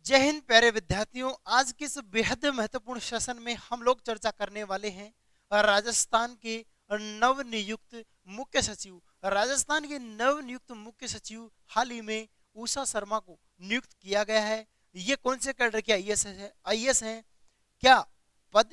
जय हिंद प्यारे विद्यार्थियों। आज के इस बेहद महत्वपूर्ण सेशन में हम लोग चर्चा करने वाले हैं राजस्थान के नवनियुक्त मुख्य सचिव। राजस्थान के नवनियुक्त मुख्य सचिव हाल ही में उषा शर्मा को नियुक्त किया गया है। ये कौन से कैडर के आईएएस हैं? क्या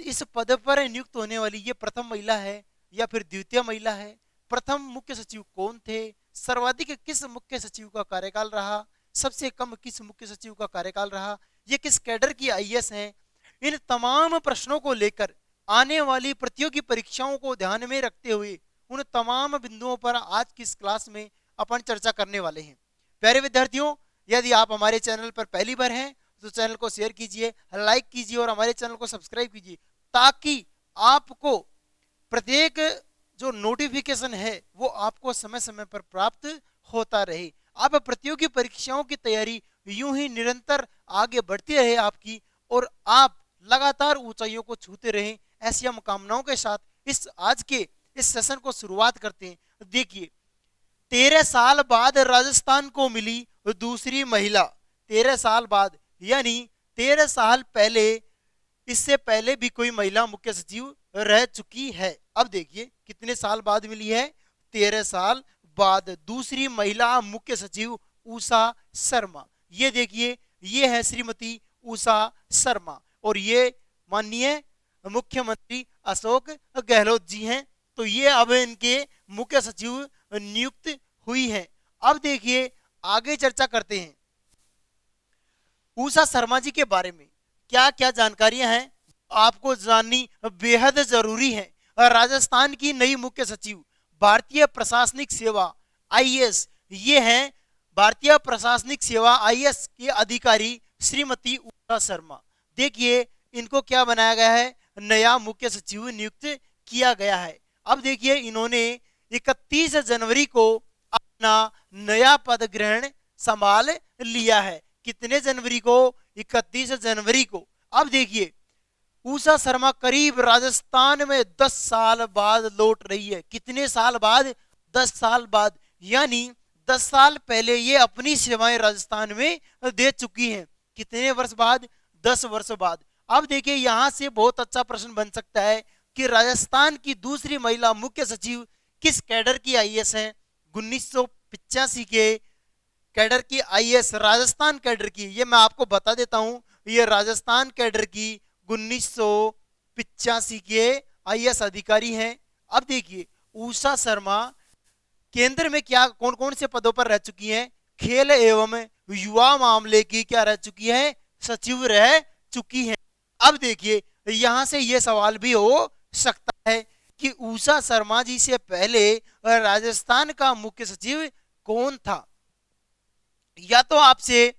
इस पद पर नियुक्त होने वाली ये प्रथम महिला है या फिर द्वितीय महिला है? प्रथम मुख्य सचिव कौन थे? सर्वाधिक किस मुख्य सचिव का कार्यकाल रहा? सबसे कम किस मुख्य सचिव का कार्यकाल रहा? ये किस कैडर की आईएएस हैं? इन तमाम प्रश्नों को लेकर आने वाली प्रतियोगी परीक्षाओं को ध्यान में रखते हुए उन तमाम बिंदुओं पर आज की इस क्लास में अपन चर्चा करने वाले हैं। प्यारे विद्यार्थियों, यदि आप हमारे चैनल पर पहली बार हैं तो चैनल को शेयर कीजिए, लाइक कीजिए और हमारे चैनल को सब्सक्राइब कीजिए, ताकि आपको प्रत्येक जो नोटिफिकेशन है वो आपको समय समय पर प्राप्त होता रहे। आप प्रतियोगी परीक्षाओं की तैयारी यूं ही निरंतर आगे बढ़ती रहे आपकी, और आप लगातार ऊंचाइयों को छूते रहें, ऐसी हम कामनाओं के साथ आज के इस सेशन को शुरुआत करते हैं। देखिए, 13 साल बाद राजस्थान को मिली दूसरी महिला। 13 साल बाद, यानी 13 साल पहले, इससे पहले भी कोई महिला मुख्य सचिव रह चुकी है। अब देखिए कितने साल बाद मिली है? 13 साल बाद दूसरी महिला मुख्य सचिव उषा शर्मा। ये देखिए, ये है श्रीमती उषा शर्मा और ये माननीय मुख्यमंत्री अशोक गहलोत जी हैं। तो ये अब इनके मुख्य सचिव नियुक्त हुई है। अब देखिए आगे चर्चा करते हैं उषा शर्मा जी के बारे में। क्या क्या जानकारियां हैं आपको जाननी बेहद जरूरी है। राजस्थान की नई मुख्य सचिव भारतीय प्रशासनिक सेवा आईएएस, ये हैं भारतीय प्रशासनिक सेवा आईएएस के अधिकारी श्रीमती उषा शर्मा। देखिए इनको क्या बनाया गया है? नया मुख्य सचिव नियुक्त किया गया है। अब देखिए इन्होंने 31 जनवरी को अपना नया पद ग्रहण संभाल लिया है। कितने जनवरी को? 31 जनवरी को। अब देखिए उषा शर्मा करीब राजस्थान में 10 साल बाद लौट रही है। कितने साल बाद? 10 साल बाद, यानी 10 साल पहले ये अपनी सेवाएं राजस्थान में दे चुकी हैं। कितने वर्ष बाद? 10 वर्ष बाद। अब देखिए यहां से बहुत अच्छा प्रश्न बन सकता है कि राजस्थान की दूसरी महिला मुख्य सचिव किस कैडर की आईएएस है? 1985 के कैडर की आईएएस, राजस्थान कैडर की। ये मैं आपको बता देता हूं, ये राजस्थान कैडर की 1985 के आईएएस अधिकारी हैं। अब देखिए उषा शर्मा केंद्र में क्या कौन कौन से पदों पर रह चुकी हैं? खेल एवं युवा मामले की क्या रह चुकी है? सचिव रह चुकी हैं। अब देखिए यहां से यह सवाल भी हो सकता है कि उषा शर्मा जी से पहले राजस्थान का मुख्य सचिव कौन था? या तो आपसे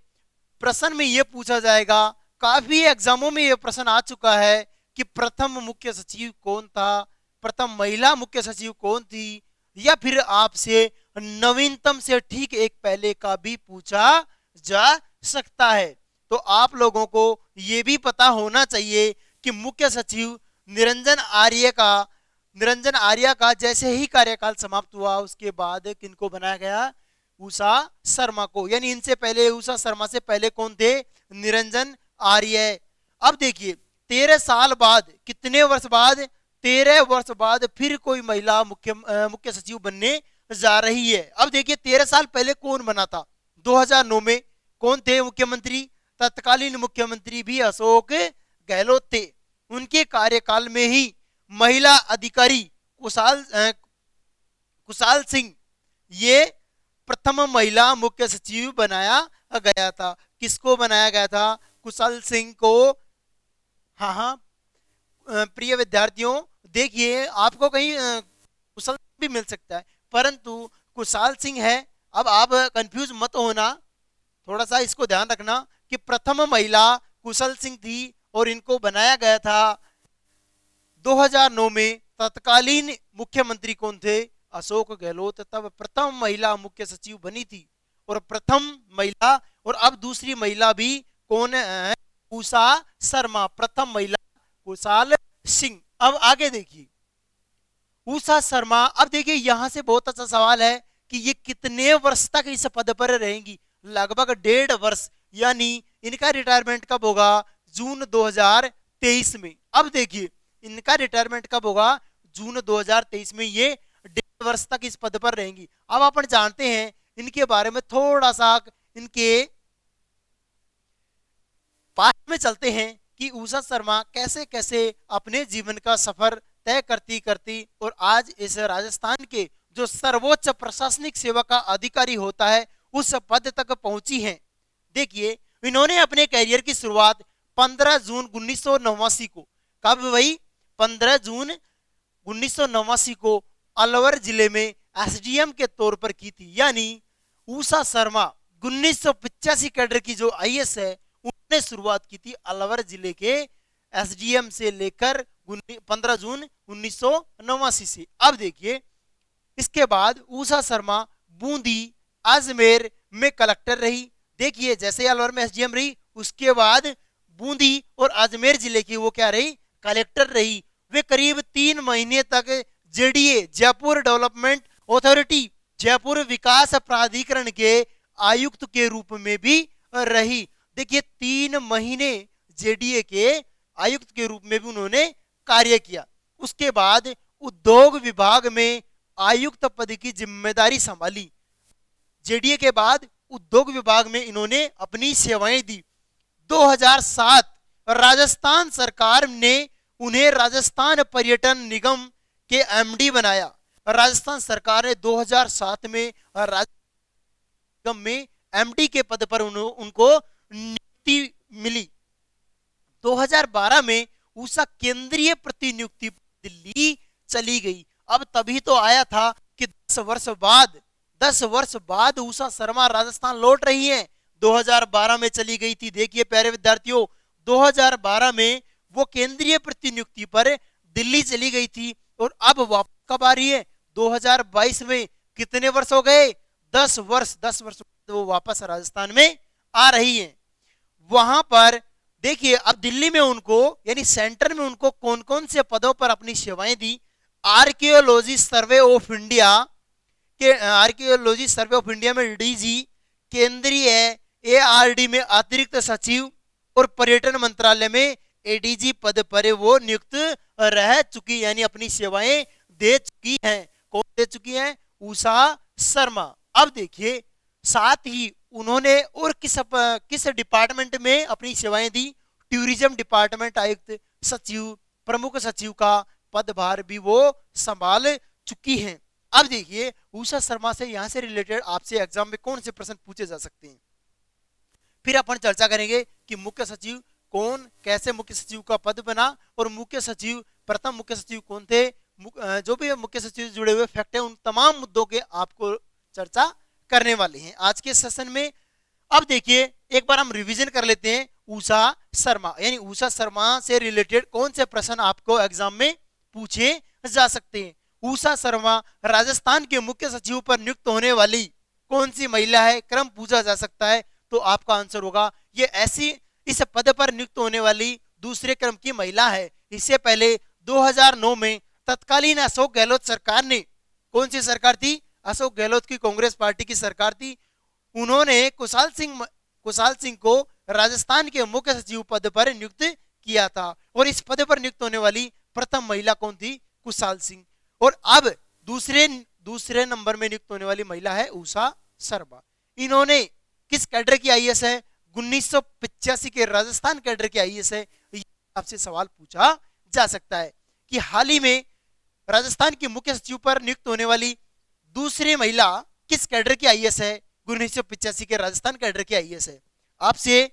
प्रश्न में यह पूछा जाएगा, काफी एग्जामों में यह प्रश्न आ चुका है कि प्रथम मुख्य सचिव कौन था, प्रथम महिला मुख्य सचिव कौन थी, या फिर आपसे नवीनतम से ठीक एक पहले का भी पूछा जा सकता है। तो आप लोगों को यह भी पता होना चाहिए कि मुख्य सचिव निरंजन आर्य का जैसे ही कार्यकाल समाप्त हुआ उसके बाद किनको बनाया गया? उषा शर्मा को। यानी इनसे पहले, उषा शर्मा से पहले कौन थे? निरंजन आर्य। अब देखिए 13 साल बाद, कितने वर्ष बाद? 13 वर्ष बाद फिर कोई महिला मुख्य सचिव बनने जा रही है। अब देखिए 13 साल पहले कौन बना था? 2009 में कौन थे मुख्यमंत्री? तत्कालीन मुख्यमंत्री भी अशोक गहलोत थे। उनके कार्यकाल में ही महिला अधिकारी कुशाल सिंह, ये प्रथम महिला मुख्य सचिव बनाया गया था। किसको बनाया गया था? कुशाल सिंह को। हाँ हाँ प्रिय विद्यार्थियों, देखिए आपको कहीं कुशल भी मिल सकता है, परंतु कुशाल सिंह है। अब आप कंफ्यूज मत होना, थोड़ा सा इसको ध्यान रखना कि प्रथम महिला कुशल सिंह थी और इनको बनाया गया था 2009 में। तत्कालीन मुख्यमंत्री कौन थे? अशोक गहलोत। तब प्रथम महिला मुख्य सचिव बनी थी, और प्रथम महिला, और अब दूसरी महिला भी कौन है? उषा शर्मा। प्रथम महिला कुशाल सिंह। अब आगे देखिए उषा शर्मा। अब देखिए यहां से बहुत अच्छा सवाल है कि ये कितने वर्ष तक इस पद पर रहेंगी? लगभग 1.5 वर्ष, यानी इनका रिटायरमेंट कब होगा? जून 2023 में। अब देखिए इनका रिटायरमेंट कब होगा? जून 2023 में। ये 1.5 वर्ष तक इस पद पर रहेंगी। अब अपन जानते हैं इनके बारे में थोड़ा सा, इनके पास्ट में चलते हैं कि उषा शर्मा कैसे कैसे अपने जीवन का सफर तय करती करती और आज इस राजस्थान के जो सर्वोच्च प्रशासनिक सेवा का अधिकारी होता है उस पद तक पहुंची हैं। देखिए इन्होंने अपने करियर की शुरुआत 15 जून 1989 को, कब भाई? 15 जून 1989 को अलवर जिले में एसडीएम के तौर पर की थी। यानी उषा शर्मा 1985 कैडर की जो आईएएस है उन्होंने शुरुआत की थी अलवर जिले के एसडीएम से लेकर 15 जून 1989 से। अब देखिए इसके बाद उषा शर्मा बूंदी अजमेर में कलेक्टर रही। देखिए जैसे अलवर में एसडीएम रही, उसके बाद बूंदी और अजमेर जिले की वो क्या रही? कलेक्टर रही। वे करीब 3 महीने तक JDA Jaipur development authority Jaipur विकास प्राधिकरण के आयुक्त के रूप में भी रही। देखिए 3 महीने जेडीए के आयुक्त के रूप में भी उन्होंने कार्य किया। उसके बाद उद्योग विभाग में आयुक्त पद की जिम्मेदारी संभाली। जेडीए के बाद उद्योग विभाग में इन्होंने अपनी सेवाएं दी। 2007 राजस्थान सरकार ने उन्हें राजस्थान पर्यटन निगम के एमडी बनाया। राजस्थान सरकार ने 2007 में निगम में एमडी के पद पर उनको नियुक्ति मिली। 2012 में उषा केंद्रीय प्रतिनियुक्ति दिल्ली चली गई। अब तभी तो आया था कि 10 वर्ष बाद उषा शर्मा राजस्थान लौट रही हैं। 2012 में चली गई थी। देखिए प्यारे विद्यार्थियों 2012 में वो केंद्रीय प्रतिनियुक्ति पर दिल्ली चली गई थी और अब वापस कब आ रही है? 2022 में। कितने वर्ष हो गए? 10 वर्ष। 10 वर्ष वो वापस राजस्थान में आ रही है। वहां पर देखिए अब दिल्ली में उनको यानी सेंटर में उनको कौन कौन से पदों पर अपनी सेवाएं दी? आर्कियोलॉजी सर्वे ऑफ इंडिया के आर्कियोलॉजी सर्वे ऑफ इंडिया में डीजी, केंद्रीय एआरडी में अतिरिक्त सचिव और पर्यटन मंत्रालय में एडीजी पद पर वो नियुक्त रह चुकी, यानी अपनी सेवाएं दे चुकी हैं। कौन दे चुकी हैं? उषा शर्मा। अब देखिए साथ ही उन्होंने और किस डिपार्टमेंट में अपनी सेवाएं दी? टूरिज्म डिपार्टमेंट आयुक्त सचिव, प्रमुख सचिव का पदभार भी वो संभाल चुकी हैं। अब देखिए उषा शर्मा से यहां से रिलेटेड आपसे एग्जाम में कौन से प्रश्न पूछे जा सकते हैं। फिर अपन चर्चा करेंगे कि मुख्य सचिव कौन, कैसे मुख्य सचिव का पद बना और मुख्य सचिव, प्रथम मुख्य सचिव कौन थे, जो भी मुख्य सचिव से जुड़े हुए फैक्ट है उन तमाम मुद्दों के आपको चर्चा करने वाले हैं आज के सेशन में। अब देखिए एक बार हम रिवीजन कर लेते हैं उषा शर्मा, यानी उषा शर्मा से रिलेटेड कौन से प्रश्न आपको एग्जाम में पूछे जा सकते हैं। उषा शर्मा राजस्थान के मुख्य सचिव पर नियुक्त होने वाली कौन सी महिला है? क्रम पूछा जा सकता है तो आपका आंसर होगा ये ऐसी इस पद पर नियुक्त होने वाली दूसरे क्रम की महिला है। इससे पहले 2009 में तत्कालीन अशोक गहलोत सरकार ने, कौन सी सरकार थी? अशोक गहलोत की कांग्रेस पार्टी की सरकार थी। उन्होंने कुशाल सिंह को राजस्थान के मुख्य सचिव पद पर नियुक्त किया था और इस पद पर नियुक्त होने वाली प्रथम महिला कौन थी? कुशाल सिंह। और अब दूसरे नंबर में नियुक्त होने वाली महिला है उषा शर्मा। इन्होंने किस कैडर की आईएएस है? 1985 के राजस्थान कैडर की आईएएस है। आपसे सवाल पूछा जा सकता है कि हाल ही में राजस्थान के मुख्य सचिव पर नियुक्त होने वाली दूसरी महिला किस कैडर की आईएएस है? 1985 के राजस्थान कैडर की आईएएस है। आपसे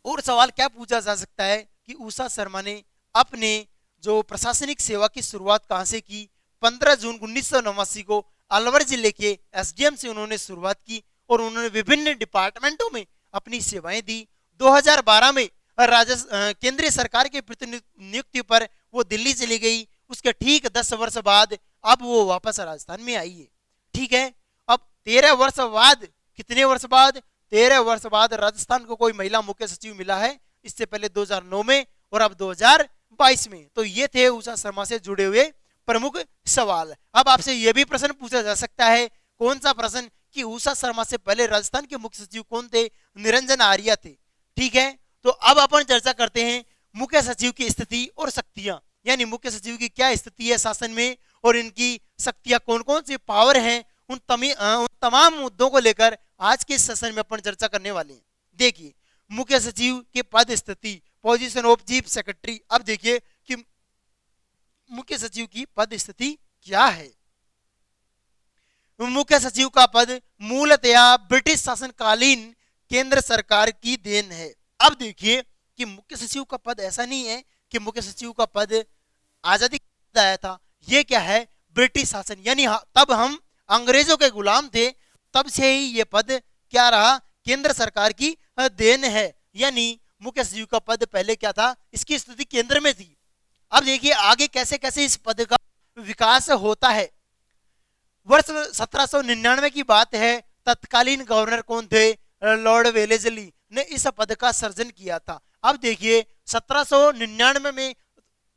और सवाल क्या पूछा जा सकता है कि उषा शर्मा ने अपने जो प्रशासनिक सेवा की शुरुआत कहां से की? 15 जून 1989 को अलवर जिले के एसडीएम से उन्होंने शुरुआत की और उन्होंने विभिन्न डिपार्टमेंटों में अपनी सेवाएं दी। 2012 में केंद्रीय सरकार के प्रतिनियुक्ति पर वो दिल्ली चली गई। उसके ठीक 10 वर्ष बाद अब वो वापस राजस्थान में आई है। ठीक है, अब 13 वर्ष बाद, कितने वर्ष बाद? 13 वर्ष बाद राजस्थान को कोई महिला मुख्य सचिव मिला है। इससे पहले 2009 में और अब 2022 में। तो ये थे उषा शर्मा से जुड़े हुए प्रमुख सवाल। अब आपसे यह भी प्रश्न पूछा जा सकता है, कौन सा प्रश्न कि उषा शर्मा से पहले राजस्थान के मुख्य सचिव कौन थे? निरंजन आर्य थे। ठीक है, तो अब अपन चर्चा करते हैं मुख्य सचिव की स्थिति और शक्तियां, यानी मुख्य सचिव की क्या स्थिति है शासन में और इनकी शक्तियां कौन कौन सी पावर हैं, उन तमाम मुद्दों को लेकर आज के सेशन में अपन चर्चा करने वाले हैं। देखिए, मुख्य सचिव के पद स्थिति, पोजीशन ऑफ चीफ सेक्रेटरी। अब देखिए कि मुख्य सचिव की पद स्थिति क्या है। मुख्य सचिव का पद मूलतया ब्रिटिश शासनकालीन केंद्र सरकार की देन है। अब देखिए कि मुख्य सचिव का पद ऐसा नहीं है कि मुख्य सचिव का पद आजादी के बाद आया था। ये क्या है? ब्रिटिश शासन, यानी तब हम अंग्रेजों के गुलाम थे, तब से ही ये पद क्या रहा? केंद्र सरकार की देन है। यानी मुख्य सचिव का पद पहले क्या था? इसकी स्थिति केंद्र में थी। अब देखिए आगे कैसे कैसे इस पद का विकास होता है। वर्ष 1799 की बात है, तत्कालीन गवर्नर कौन थे? लॉर्ड वेलेस्ली ने इस पद का सृजन किया था। अब देखिए 1799 में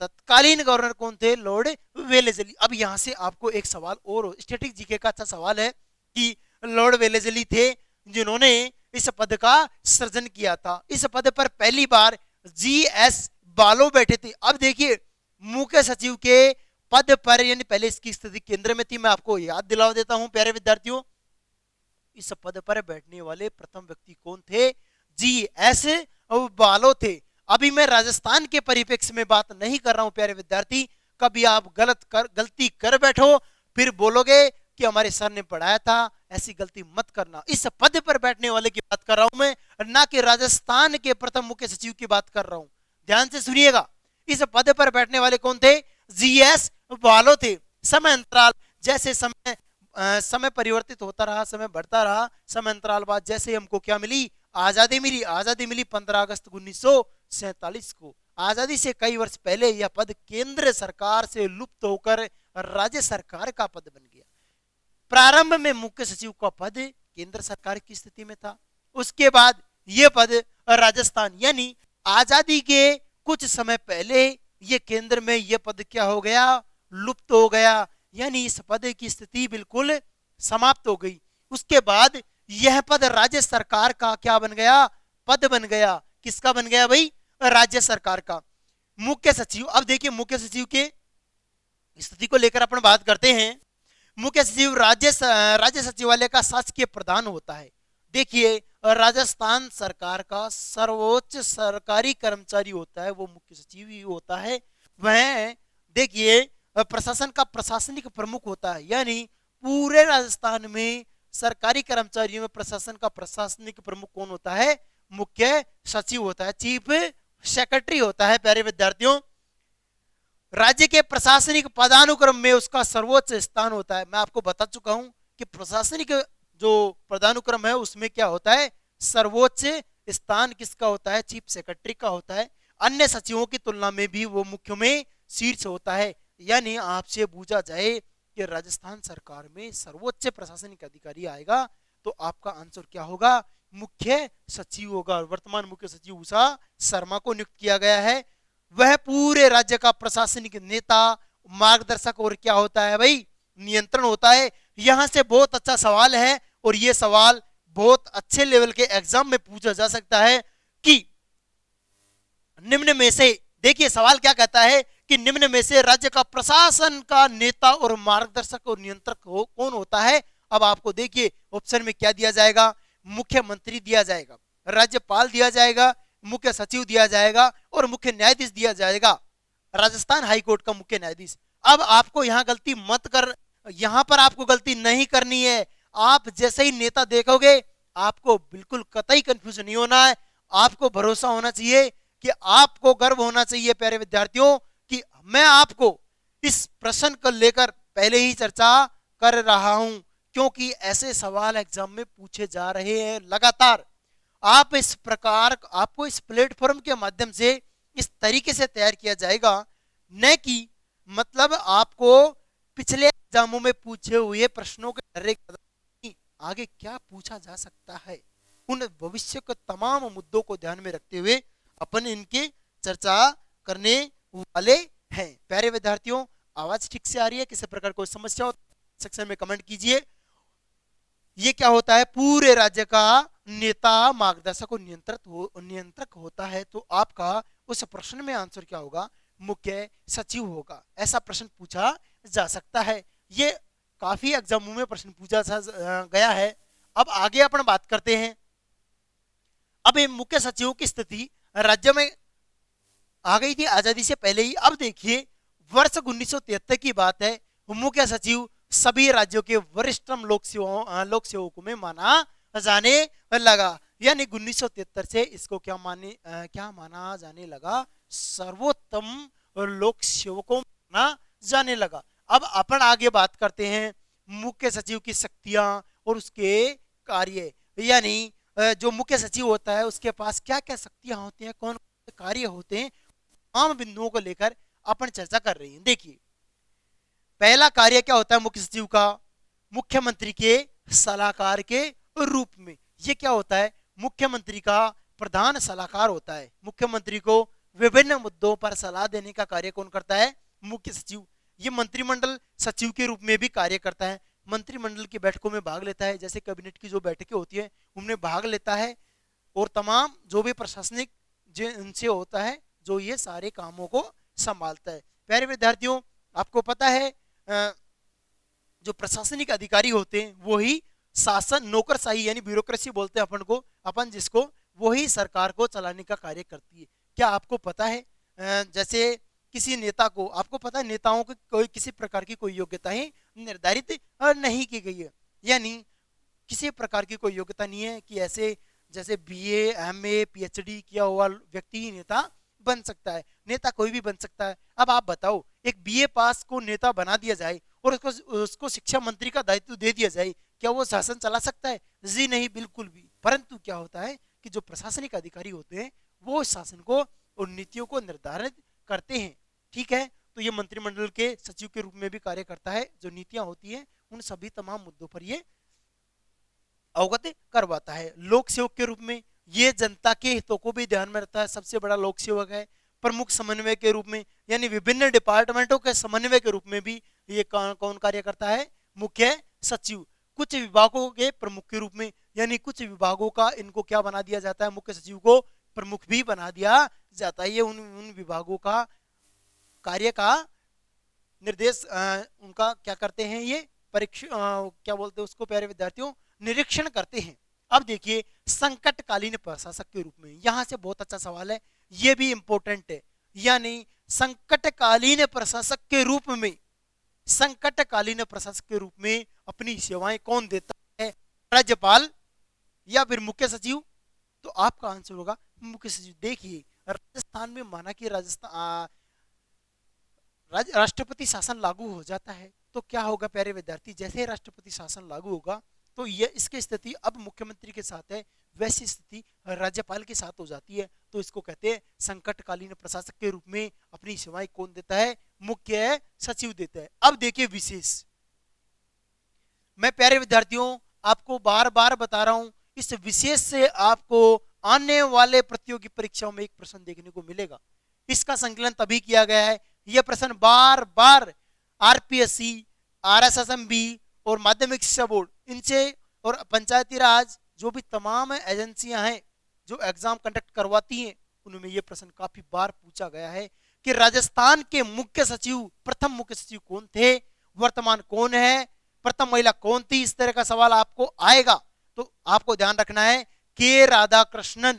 तत्कालीन गवर्नर कौन थे? Lord Wellesley. अब यहां से आपको एक सवाल और, स्टैटिक जीके का अच्छा सवाल है कि लॉर्ड वेलेस्ली थे जिन्होंने इस पद का सृजन किया था। इस पद पर पहली बार GS बालो बैठे थे। अब देखिए मुख्य सचिव के पद पर, यानी पहले इसकी स्थिति केंद्र में थी, मैं आपको याद दिला देता हूं प्यारे विद्यार्थियों, इस पद पर बैठने वाले प्रथम व्यक्ति कौन थे? GS बालो थे। अभी मैं राजस्थान के परिप्रेक्ष्य में बात नहीं कर रहा हूं प्यारे विद्यार्थी, कभी आप गलती कर बैठो फिर बोलोगे कि हमारे सर ने पढ़ाया था, ऐसी गलती मत करना। इस पद पर बैठने वाले की बात कर रहा हूं मैं, ना कि राजस्थान के प्रथम मुख्य सचिव की बात कर रहा हूं। ध्यान से सुनिएगा, इस पद पर बैठने वाले कौन थे? GS बालो थे। समय अंतराल, जैसे समय परिवर्तित होता रहा, समय बढ़ता रहा, समय अंतराल बाद जैसे हमको क्या मिली? आजादी मिली। आजादी मिली 15 अगस्त 1947 को। आजादी से कई वर्ष पहले यह पद केंद्र सरकार से लुप्त होकर राज्य सरकार का पद बन गया। प्रारंभ में मुख्य सचिव का पद केंद्र सरकार की स्थिति में था, उसके बाद यह पद राजस्थान, यानी आजादी के कुछ समय पहले ये केंद्र में यह पद क्या हो गया? लुप्त हो गया, यानी इस पद की स्थिति बिल्कुल समाप्त हो गई। उसके बाद यह पद राज्य सरकार का क्या बन गया? पद बन गया। किसका बन गया भाई? राज्य सरकार का। मुख्य सचिव, अब देखिए मुख्य सचिव के स्थिति को लेकर अपन बात करते हैं। मुख्य सचिव राज्य सचिवालय का शासकीय प्रधान होता है। देखिए राजस्थान सरकार का सर्वोच्च सरकारी कर्मचारी होता है वो मुख्य सचिव ही होता है। वह देखिए प्रशासन का प्रशासनिक प्रमुख होता है, यानी पूरे राजस्थान में सरकारी कर्मचारियों में प्रशासन का प्रशासनिक प्रमुख कौन होता है? मुख्य सचिव होता है, चीफ सेक्रेटरी होता है। प्यारे विद्यार्थियों, राज्य के प्रशासनिक पदानुक्रम में उसका सर्वोच्च स्थान होता है। मैं आपको बता चुका हूं कि प्रशासनिक जो पदानुक्रम है उसमें क्या होता है? सर्वोच्च स्थान किसका होता है? चीफ सेक्रेटरी का होता है। अन्य सचिवों की तुलना में भी वो मुख्य में शीर्ष होता है। यानी आपसे पूछा जाए कि राजस्थान सरकार में सर्वोच्च प्रशासनिक अधिकारी आएगा तो आपका आंसर क्या होगा? मुख्य सचिव होगा। वर्तमान मुख्य सचिव उषा शर्मा को नियुक्त किया गया है। वह पूरे राज्य का प्रशासनिक नेता, मार्गदर्शक और क्या होता है भाई? नियंत्रण होता है। यहां से बहुत अच्छा सवाल है और यह सवाल बहुत अच्छे लेवल के एग्जाम में पूछा जा सकता है कि निम्न में से, देखिए सवाल क्या कहता है कि निम्न में से राज्य का प्रशासन का नेता और मार्गदर्शक और नियंत्रक कौन होता है? अब आपको देखिए ऑप्शन में क्या दिया जाएगा? मुख्यमंत्री दिया जाएगा, राज्यपाल दिया जाएगा, मुख्य सचिव दिया जाएगा और मुख्य न्यायाधीश दिया जाएगा, राजस्थान हाईकोर्ट का मुख्य न्यायाधीश। अब आपको यहां गलती मत कर, यहां पर आपको गलती नहीं करनी है। आप जैसे ही नेता देखोगे आपको बिल्कुल कतई कंफ्यूजन नहीं होना है। आपको भरोसा होना चाहिए कि आपको गर्व होना चाहिए प्यारे विद्यार्थियों कि मैं आपको इस प्रश्न को लेकर पहले ही चर्चा कर रहा हूं, क्योंकि ऐसे सवाल एग्जाम में पूछे जा रहे हैं लगातार। आप इस प्रकार, आपको इस प्लेटफॉर्म के माध्यम से इस तरीके से तैयार किया जाएगा, न कि मतलब आपको पिछले एग्जामों में पूछे हुए प्रश्नों के आगे क्या पूछा जा सकता है, उन भविष्य के तमाम मुद्दों को ध्यान में रखते हुए अपन इनकी चर्चा करने वाले हैं। प्यारे विद्यार्थियों, आवाज ठीक से आ रही है? किसी प्रकार कोई समस्या हो सेक्शन में कमेंट कीजिए। ये क्या होता है, पूरे राज्य का नेता, मार्गदर्शक और नियंत्रक होता है। तो आपका उस प्रश्न में आंसर क्या होगा, मुख्य सचिव होगा। ऐसा प्रश्न पूछा जा सकता है। ये काफी एग्जामों में प्रश्न पूछा गया है। अब आगे अपन बात करते हैं। अब ये मुख्य सचिवों की स्थिति राज्य में आ गई थी आजादी से पहले ही। अब देखिए वर्ष 1973 की बात है। मुख्य सचिव सभी राज्यों के वरिष्ठतम लोक सेवकों में माना जाने लगा। यानी 1973 से इसको क्या माना जाने लगा, सर्वोत्तम लोक सेवकों में माना जाने लगा। अब अपन आगे बात करते हैं मुख्य सचिव की शक्तियां और उसके कार्य। यानी जो मुख्य सचिव होता है उसके पास क्या क्या शक्तियां होती हैं, कौन कौन कार्य होते हैं, तमाम बिंदुओं को लेकर अपन चर्चा कर रहे हैं। देखिए पहला कार्य क्या होता है मुख्य सचिव का, मुख्यमंत्री के सलाहकार के रूप में। ये क्या होता है, मुख्यमंत्री का प्रधान सलाहकार होता है। मुख्यमंत्री को विभिन्न मुद्दों पर सलाह देने का कार्य कौन करता है, मुख्य सचिव। ये मंत्रिमंडल सचिव के रूप में भी कार्य करता है। मंत्रिमंडल की बैठकों में भाग लेता है, जैसे कैबिनेट की जो बैठकें होती है उनमें भाग लेता है। और तमाम जो भी प्रशासनिक उनसे होता है, जो ये सारे कामों को संभालता है। प्यारे विद्यार्थियों, आपको पता है जो प्रशासनिक अधिकारी होते हैं वही शासन, नौकरशाही यानी ब्यूरोक्रेसी बोलते हैं अपन को, अपन जिसको, वही सरकार को चलाने का कार्य करती है। क्या आपको पता है जैसे किसी नेता को, आपको पता है नेताओं की कोई किसी प्रकार की कोई योग्यता ही निर्धारित नहीं की गई है। यानी किसी प्रकार की कोई योग्यता नहीं है कि ऐसे जैसे बीए, एमए, पीएचडी किया हुआ व्यक्ति ही नेता बन सकता है। नेता कोई भी बन सकता है। अब आप बताओ, एक बीए पास को नेता बना दिया जाए और उसको शिक्षा मंत्री का दायित्व दे दिया जाए, क्या वो शासन चला सकता है? जी नहीं, बिल्कुल भी। परंतु क्या होता है कि जो प्रशासनिक अधिकारी होते हैं वो शासन को और नीतियों को निर्धारित करते हैं। ठीक है, तो ये मंत्रिमंडल के सचिव के रूप में भी कार्य करता है। जो नीतियां होती हैं उन सभी तमाम मुद्दों पर ये अवगत करवाता है। लोक सेवक के रूप में ये जनता के हितों को भी ध्यान में रखता है, सबसे बड़ा लोक सेवक है। प्रमुख समन्वय के रूप में, यानी विभिन्न डिपार्टमेंटों के समन्वय के रूप में भी ये कौन कार्य करता है, मुख्य सचिव। कुछ विभागों के प्रमुख के रूप में, यानी कुछ विभागों का इनको क्या बना दिया जाता है, मुख्य सचिव को प्रमुख भी बना दिया जाता है। ये उन विभागों का कार्य का निर्देश उनका क्या करते हैं, ये क्या बोलते हैं उसको प्यारे विद्यार्थियों, निरीक्षण करते हैं। अब देखिए संकटकालीन प्रशासक के रूप में, यहां से बहुत अच्छा सवाल है, ये भी इंपॉर्टेंट है। यानी संकटकालीन प्रशासक के रूप में, संकटकालीन प्रशासक के रूप में अपनी सेवाएं कौन देता है, राज्यपाल या फिर मुख्य सचिव? तो आपका आंसर होगा मुख्य सचिव। देखिए राजस्थान में माना कि राष्ट्रपति शासन लागू हो जाता है, तो क्या होगा प्यारे विद्यार्थी, जैसे राष्ट्रपति शासन लागू होगा तो ये इसकी स्थिति अब मुख्यमंत्री के साथ है, वैसी स्थिति राज्यपाल के साथ हो जाती है। तो इसको कहते हैं संकटकालीन प्रशासक के रूप में अपनी सेवाएं कौन देता है, मुख्य सचिव देता है। अब देखिए विशेष, मैं प्यारे विद्यार्थियों आपको बार बार बता रहा हूं, इस विशेष से आपको आने वाले प्रतियोगी परीक्षाओं में एक प्रश्न देखने को मिलेगा। इसका संकलन तभी किया गया है, यह प्रश्न बार बार आरपीएससी, आरएसएसएमबी और माध्यमिक शिक्षा बोर्ड इनसे और पंचायती राज जो भी तमाम एजेंसियां हैं जो एग्जाम कंडक्ट करवाती हैं, उनमें यह प्रश्न काफी बार पूछा गया है कि राजस्थान के मुख्य सचिव, प्रथम मुख्य सचिव कौन थे, वर्तमान कौन है, प्रथम महिला कौन थी। इस तरह का सवाल आपको आएगा तो आपको ध्यान रखना है के राधाकृष्णन,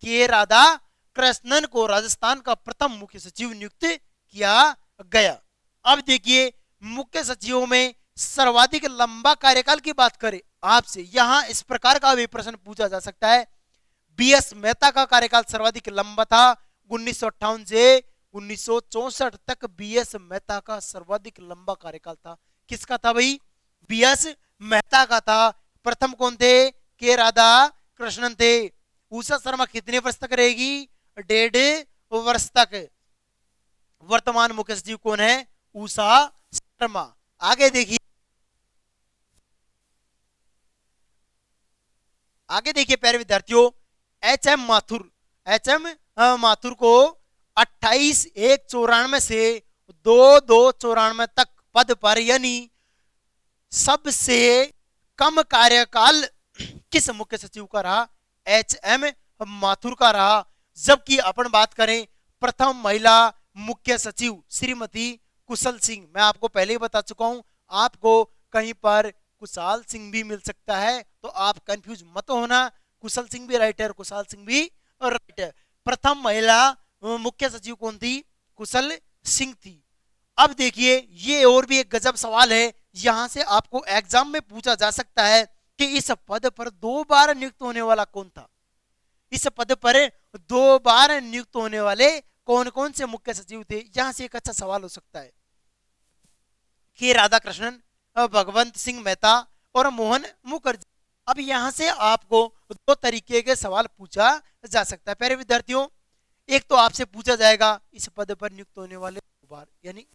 के राधाकृष्णन को राजस्थान का प्रथम मुख्य सचिव नियुक्त किया गया। अब देखिए मुख्य सचिवों में सर्वाधिक लंबा कार्यकाल की बात करें आपसे, यहां इस प्रकार का भी प्रश्न पूछा जा सकता है। बीएस मेहता का कार्यकाल सर्वाधिक लंबा था, 1958 से 1964 तक बीएस मेहता का सर्वाधिक लंबा कार्यकाल था। किसका था भाई, बीएस मेहता का था। प्रथम कौन थे, के राधाकृष्णन थे। उषा शर्मा कितने वर्ष तक रहेगी, 1.5 वर्ष तक। वर्तमान मुख्य सचिव कौन है, उषा शर्मा। आगे देखिए, आगे देखिए प्यारे विद्यार्थियों, एचएम माथुर, एचएम माथुर को 28/1/94 से 2/2/94 तक पद पर, यानी सबसे कम कार्यकाल किस मुख्य सचिव का रहा? एच एम माथुर का रहा। जबकि अपन बात करें प्रथम महिला मुख्य सचिव श्रीमती कुशल सिंह, मैं आपको पहले ही बता चुका हूं, आपको कहीं पर कुशाल सिंह भी मिल सकता है, तो आप कंफ्यूज मत होना। कुशल सिंह भी राइट है, कुशाल सिंह भी राइट है। प्रथम महिला मुख्य सचिव कौन थी? कुशल सिंह थी। अब देखिए ये और भी एक गजब सवाल है, यहां से आपको एग्जाम में पूछा जा सकता है कि इस पद पर 2 बार नियुक्त होने वाला कौन था? इस पद पर 2 बार नियुक्त होने वाले कौन कौन से मुख्य सचिव थे? यहां से एक अच्छा सवाल हो सकता है। के राधाकृष्णन, भगवंत सिंह मेहता और मोहन मुखर्जी। अब यहां से आपको 2 तरीके के सवाल पूछा जा सकता है। प्यारे विद्यार्थियों, एक तो आपसे पूछा जाएगा इस पद पर नियुक्त होने वाले 2 बार, यानी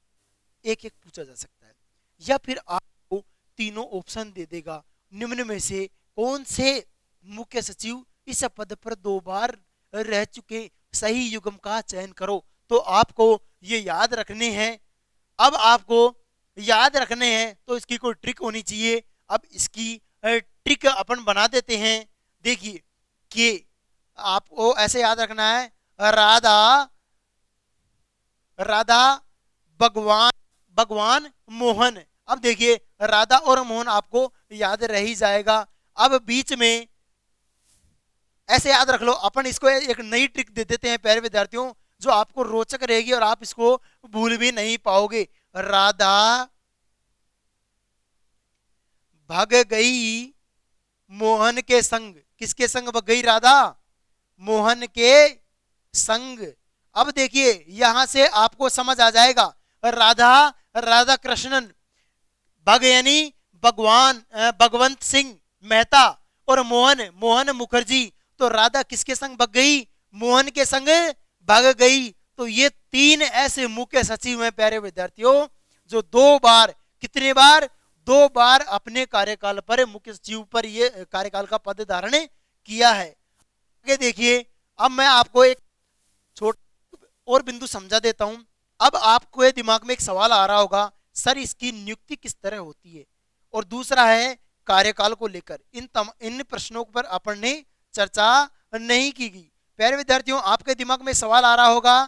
एक एक पूछा जा सकता है, या फिर आपको तीनों ऑप्शन दे देगा, निम्न में से कौन से मुख्य सचिव इस पद पर 2 बार रह चुके, सही युग्म का चयन करो। तो आपको ये याद रखने हैं। अब आपको याद रखने हैं तो इसकी कोई ट्रिक होनी चाहिए। अब इसकी ट्रिक अपन बना देते हैं। देखिए कि आपको ऐसे याद रखना है, राधा राधा भगवान भगवान मोहन। अब देखिए राधा और मोहन आपको याद रह ही जाएगा। अब बीच में ऐसे याद रख लो, अपन इसको एक नई ट्रिक दे देते हैं प्यारे विद्यार्थियों, जो आपको रोचक रहेगी और आप इसको भूल भी नहीं पाओगे। राधा भाग गई मोहन के संग। किसके संग भाग गई राधा? मोहन के संग। अब देखिए यहां से आपको समझ आ जाएगा, राधा राधा कृष्णन, भग यानी भगवान भगवंत सिंह मेहता और मोहन मोहन मुखर्जी। तो राधा किसके संग भाग गई? मोहन के संग भाग गई। तो ये 3 ऐसे मुख्य सचिव हैं प्यारे विद्यार्थियों, जो 2 बार, कितने बार? 2 बार अपने कार्यकाल पर मुख्य सचिव पर ये कार्यकाल का पद धारण किया है। आगे देखिए, अब मैं आपको एक छोटा और बिंदु समझा देता हूं। अब आपको दिमाग में एक सवाल आ रहा होगा, सर इसकी नियुक्ति किस तरह होती है, और दूसरा है कार्यकाल को लेकर। इन प्रश्नों पर अपन ने चर्चा नहीं की गई। प्यारे विद्यार्थियों, आपके दिमाग में सवाल आ रहा होगा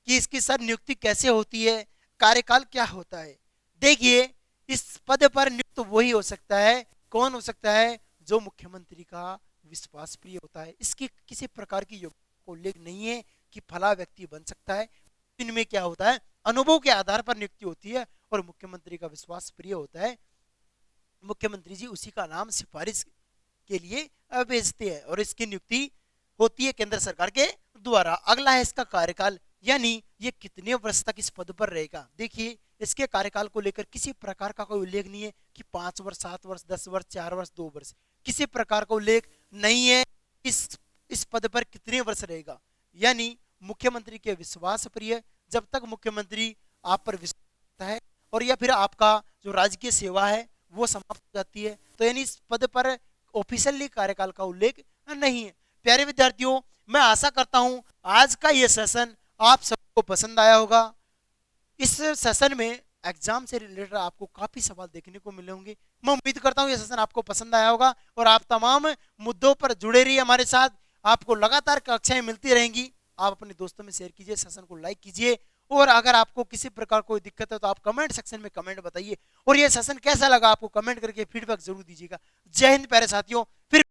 कि इसकी सर नियुक्ति कैसे होती है, कार्यकाल क्या होता है। देखिए इस पद पर नियुक्त वही हो सकता है, कौन हो सकता है? जो मुख्यमंत्री का विश्वास प्रिय होता है। इसकी किसी प्रकार की योग्यता को उल्लेख नहीं है कि फला व्यक्ति बन सकता है। इनमें क्या होता है? अनुभव के आधार पर नियुक्ति होती है और मुख्यमंत्री का विश्वास प्रिय होता है। मुख्यमंत्री जी उसी का नाम सिफारिश के लिए भेजते हैं और इसकी नियुक्ति होती है केंद्र सरकार के द्वारा। अगला है इसका कार्यकाल, यानी ये कितने वर्ष तक इस पद पर रहेगा। देखिए इसके कार्यकाल को लेकर किसी प्रकार का कोई उल्लेख नहीं है कि 5 वर्ष, 7 वर्ष, 10 वर्ष, 4 वर्ष, 2 वर्ष, किसी प्रकार का उल्लेख नहीं है इस पद पर कितने वर्ष रहेगा। यानी मुख्यमंत्री के विश्वास प्रिय, जब तक मुख्यमंत्री आप पर विश्वास है और या फिर आपका जो राजकीय सेवा है वो समाप्त हो जाती है, तो यानी इस पद पर ऑफिशियली कार्यकाल का उल्लेख नहीं है। प्यारे विद्यार्थियों, मैं आशा करता हूं आज का ये सेशन आप सबको पसंद आया होगा। इस सेशन में एग्जाम से रिलेटेड आपको काफी सवाल देखने को मिले होंगे। मैं उम्मीद करता हूं ये सेशन आपको पसंद आया होगा और आप तमाम मुद्दों पर जुड़े रहिए हमारे साथ। आपको लगातार कक्षाएं मिलती रहेंगी। आप अपने दोस्तों में शेयर कीजिए, सेशन को लाइक कीजिए, और अगर आपको किसी प्रकार कोई दिक्कत है तो आप कमेंट सेक्शन में कमेंट बताइए, और ये सेशन कैसा लगा आपको कमेंट करके फीडबैक जरूर दीजिएगा। जय हिंद प्यारे साथियों,